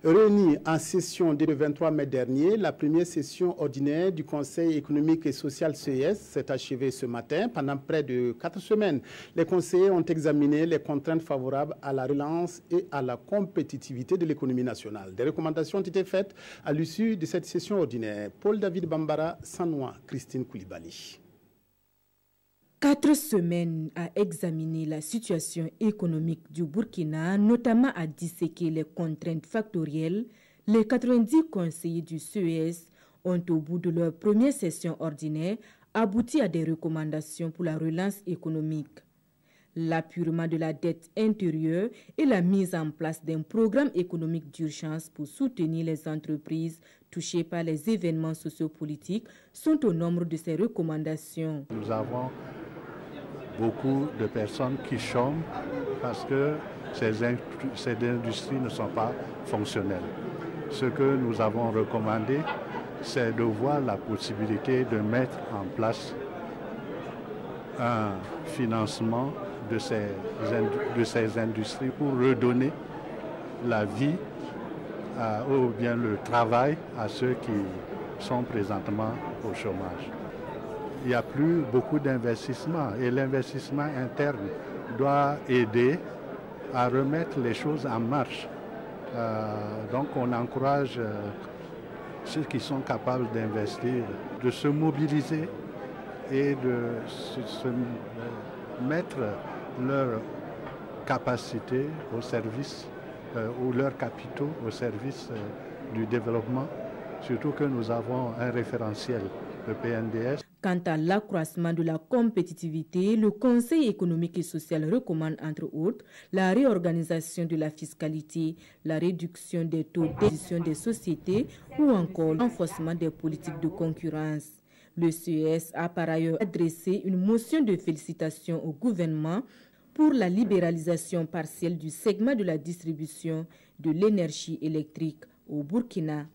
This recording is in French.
Réunie en session dès le 23 mai dernier, la première session ordinaire du Conseil économique et social CES s'est achevée ce matin. Pendant près de 4 semaines, les conseillers ont examiné les contraintes favorables à la relance et à la compétitivité de l'économie nationale. Des recommandations ont été faites à l'issue de cette session ordinaire. Paul-David Bambara, Sanois, Christine Koulibaly. 4 semaines à examiner la situation économique du Burkina, notamment à disséquer les contraintes factorielles, les 90 conseillers du CES ont, au bout de leur première session ordinaire, abouti à des recommandations pour la relance économique. L'apurement de la dette intérieure et la mise en place d'un programme économique d'urgence pour soutenir les entreprises touchées par les événements sociopolitiques sont au nombre de ces recommandations. Nous avons beaucoup de personnes qui chôment parce que ces industries ne sont pas fonctionnelles. Ce que nous avons recommandé, c'est de voir la possibilité de mettre en place un financement de ces industries pour redonner la vie ou bien le travail à ceux qui sont présentement au chômage. Il n'y a plus beaucoup d'investissement et l'investissement interne doit aider à remettre les choses en marche. Donc on encourage ceux qui sont capables d'investir, de se mobiliser et de mettre leurs capacités au service ou leurs capitaux au service du développement, surtout que nous avons un référentiel, le PNDS. Quant à l'accroissement de la compétitivité, le Conseil économique et social recommande entre autres la réorganisation de la fiscalité, la réduction des taux d'imposition des sociétés ou encore le renforcement des politiques de concurrence. Le CES a par ailleurs adressé une motion de félicitations au gouvernement pour la libéralisation partielle du segment de la distribution de l'énergie électrique au Burkina.